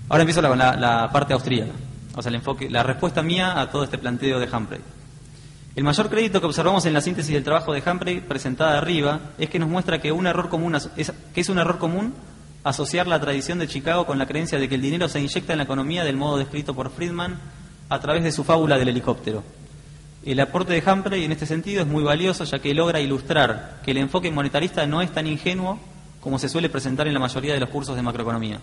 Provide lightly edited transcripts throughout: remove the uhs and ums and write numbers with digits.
Ahora empiezo con la parte austríaca, o sea, el enfoque, la respuesta mía a todo este planteo de Humphrey. El mayor crédito que observamos en la síntesis del trabajo de Humphrey presentada arriba es que nos muestra que es un error común asociar la tradición de Chicago con la creencia de que el dinero se inyecta en la economía del modo descrito por Friedman a través de su fábula del helicóptero. El aporte de Humphrey en este sentido es muy valioso, ya que logra ilustrar que el enfoque monetarista no es tan ingenuo como se suele presentar en la mayoría de los cursos de macroeconomía.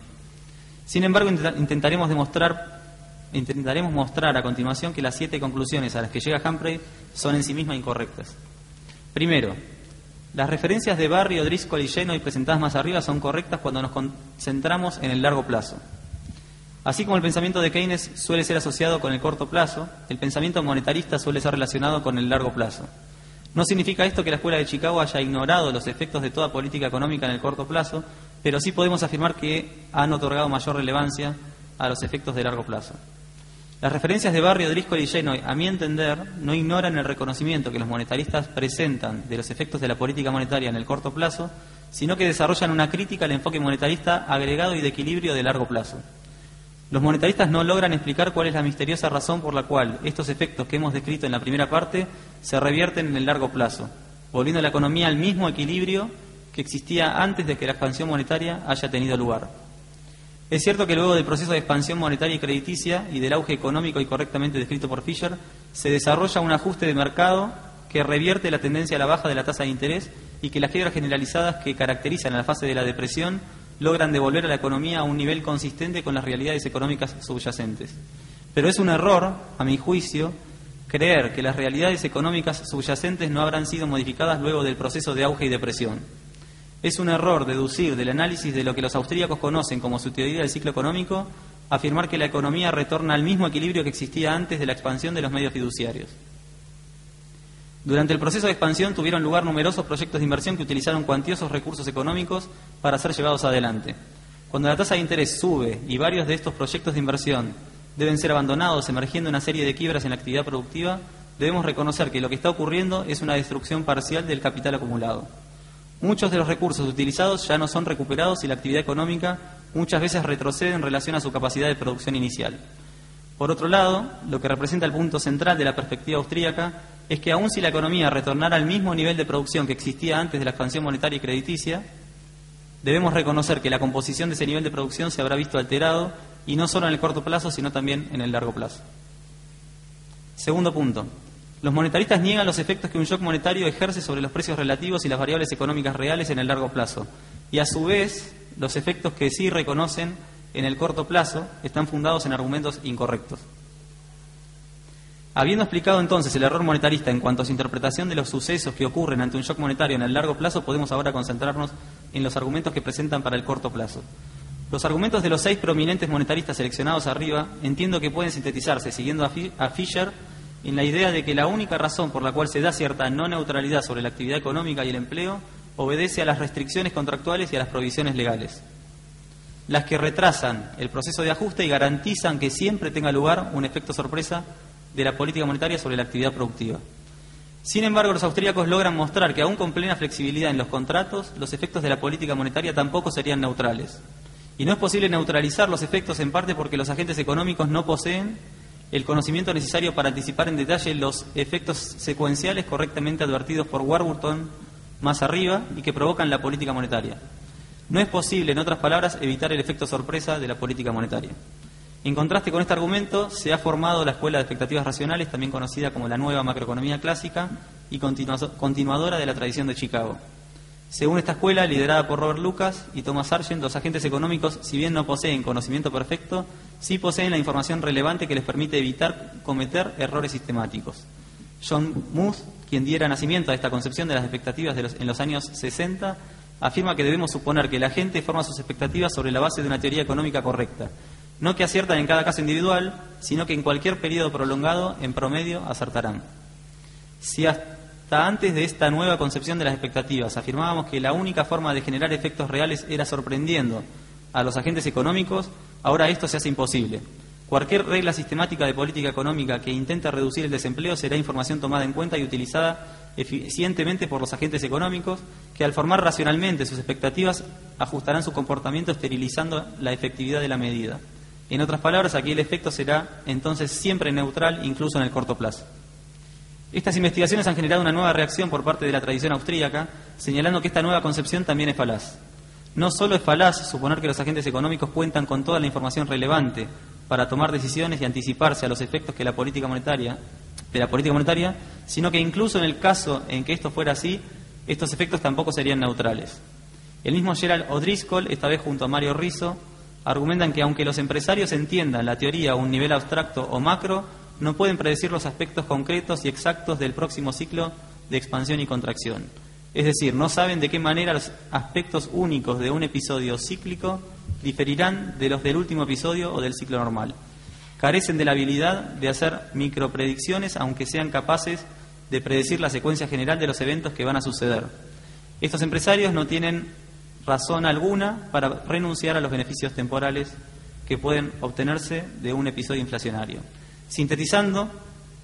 Sin embargo, intentaremos mostrar a continuación que las 7 conclusiones a las que llega Humphrey son en sí mismas incorrectas. Primero, las referencias de Barrio, Driscoll y Genoy presentadas más arriba son correctas cuando nos concentramos en el largo plazo. Así como el pensamiento de Keynes suele ser asociado con el corto plazo, el pensamiento monetarista suele ser relacionado con el largo plazo. No significa esto que la Escuela de Chicago haya ignorado los efectos de toda política económica en el corto plazo, pero sí podemos afirmar que han otorgado mayor relevancia a los efectos de largo plazo. Las referencias de Barrio, Driscoll y Genoy, a mi entender, no ignoran el reconocimiento que los monetaristas presentan de los efectos de la política monetaria en el corto plazo, sino que desarrollan una crítica al enfoque monetarista agregado y de equilibrio de largo plazo. Los monetaristas no logran explicar cuál es la misteriosa razón por la cual estos efectos que hemos descrito en la primera parte se revierten en el largo plazo, volviendo a la economía al mismo equilibrio que existía antes de que la expansión monetaria haya tenido lugar. Es cierto que luego del proceso de expansión monetaria y crediticia y del auge económico y correctamente descrito por Fisher, se desarrolla un ajuste de mercado que revierte la tendencia a la baja de la tasa de interés y que las quiebras generalizadas que caracterizan a la fase de la depresión logran devolver a la economía a un nivel consistente con las realidades económicas subyacentes. Pero es un error, a mi juicio, creer que las realidades económicas subyacentes no habrán sido modificadas luego del proceso de auge y depresión. Es un error deducir del análisis de lo que los austríacos conocen como su teoría del ciclo económico, afirmar que la economía retorna al mismo equilibrio que existía antes de la expansión de los medios fiduciarios. Durante el proceso de expansión tuvieron lugar numerosos proyectos de inversión que utilizaron cuantiosos recursos económicos para ser llevados adelante. Cuando la tasa de interés sube y varios de estos proyectos de inversión deben ser abandonados, emergiendo una serie de quiebras en la actividad productiva, debemos reconocer que lo que está ocurriendo es una destrucción parcial del capital acumulado. Muchos de los recursos utilizados ya no son recuperados y la actividad económica muchas veces retrocede en relación a su capacidad de producción inicial. Por otro lado, lo que representa el punto central de la perspectiva austríaca es que aun si la economía retornara al mismo nivel de producción que existía antes de la expansión monetaria y crediticia, debemos reconocer que la composición de ese nivel de producción se habrá visto alterado, y no solo en el corto plazo, sino también en el largo plazo. Segundo punto. Los monetaristas niegan los efectos que un shock monetario ejerce sobre los precios relativos y las variables económicas reales en el largo plazo, y a su vez los efectos que sí reconocen en el corto plazo están fundados en argumentos incorrectos. Habiendo explicado entonces el error monetarista en cuanto a su interpretación de los sucesos que ocurren ante un shock monetario en el largo plazo, podemos ahora concentrarnos en los argumentos que presentan para el corto plazo. Los argumentos de los 6 prominentes monetaristas seleccionados arriba entiendo que pueden sintetizarse, siguiendo a Fisher, en la idea de que la única razón por la cual se da cierta no neutralidad sobre la actividad económica y el empleo obedece a las restricciones contractuales y a las provisiones legales, las que retrasan el proceso de ajuste y garantizan que siempre tenga lugar un efecto sorpresa de la política monetaria sobre la actividad productiva. Sin embargo, los austríacos logran mostrar que aún con plena flexibilidad en los contratos, los efectos de la política monetaria tampoco serían neutrales. Y no es posible neutralizar los efectos en parte porque los agentes económicos no poseen el conocimiento necesario para anticipar en detalle los efectos secuenciales correctamente advertidos por Warburton más arriba y que provocan la política monetaria. No es posible, en otras palabras, evitar el efecto sorpresa de la política monetaria. En contraste con este argumento, se ha formado la escuela de expectativas racionales, también conocida como la nueva macroeconomía clásica y continuadora de la tradición de Chicago. Según esta escuela, liderada por Robert Lucas y Thomas Sargent, los agentes económicos, si bien no poseen conocimiento perfecto, sí poseen la información relevante que les permite evitar cometer errores sistemáticos. John Muth, quien diera nacimiento a esta concepción de las expectativas en los años 60, afirma que debemos suponer que la gente forma sus expectativas sobre la base de una teoría económica correcta, no que aciertan en cada caso individual, sino que en cualquier periodo prolongado, en promedio, acertarán. Si hasta antes de esta nueva concepción de las expectativas afirmábamos que la única forma de generar efectos reales era sorprendiendo a los agentes económicos, ahora esto se hace imposible. Cualquier regla sistemática de política económica que intente reducir el desempleo será información tomada en cuenta y utilizada eficientemente por los agentes económicos, que al formar racionalmente sus expectativas ajustarán su comportamiento esterilizando la efectividad de la medida. En otras palabras, aquí el efecto será entonces siempre neutral, incluso en el corto plazo. Estas investigaciones han generado una nueva reacción por parte de la tradición austríaca, señalando que esta nueva concepción también es falaz. No solo es falaz suponer que los agentes económicos cuentan con toda la información relevante para tomar decisiones y anticiparse a los efectos de la política monetaria, sino que incluso en el caso en que esto fuera así, estos efectos tampoco serían neutrales. El mismo Gerald O'Driscoll, esta vez junto a Mario Rizzo, argumentan que aunque los empresarios entiendan la teoría a un nivel abstracto o macro, no pueden predecir los aspectos concretos y exactos del próximo ciclo de expansión y contracción. Es decir, no saben de qué manera los aspectos únicos de un episodio cíclico diferirán de los del último episodio o del ciclo normal. Carecen de la habilidad de hacer micropredicciones, aunque sean capaces de predecir la secuencia general de los eventos que van a suceder. Estos empresarios no tienen razón alguna para renunciar a los beneficios temporales que pueden obtenerse de un episodio inflacionario. Sintetizando,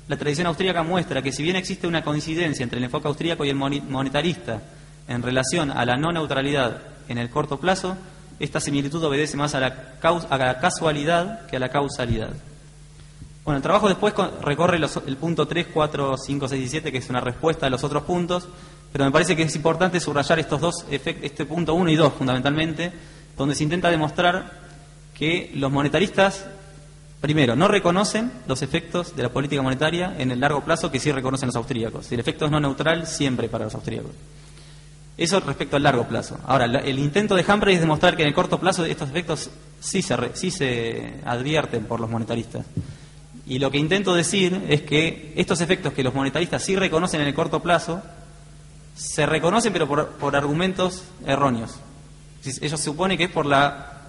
la tradición austríaca muestra que si bien existe una coincidencia entre el enfoque austríaco y el monetarista en relación a la no neutralidad en el corto plazo, esta similitud obedece más a la casualidad que a la causalidad. Bueno, el trabajo después recorre el punto 3, 4, 5, 6 y 7, que es una respuesta a los otros puntos, pero me parece que es importante subrayar estos dos efectos, este punto 1 y 2 fundamentalmente, donde se intenta demostrar que los monetaristas, primero, no reconocen los efectos de la política monetaria en el largo plazo que sí reconocen los austríacos. El efecto es no neutral siempre para los austríacos. Eso respecto al largo plazo. Ahora, el intento de Humphrey es demostrar que en el corto plazo estos efectos sí se advierten por los monetaristas. Y lo que intento decir es que estos efectos que los monetaristas sí reconocen en el corto plazo, se reconocen pero por argumentos erróneos. Ellos supone que es por la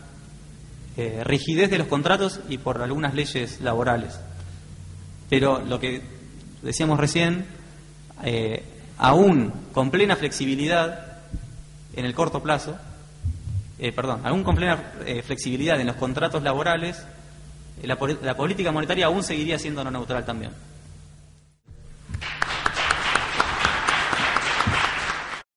rigidez de los contratos y por algunas leyes laborales. Pero lo que decíamos recién, aún con plena flexibilidad en el corto plazo, aún con plena flexibilidad en los contratos laborales, la política monetaria aún seguiría siendo no neutral también.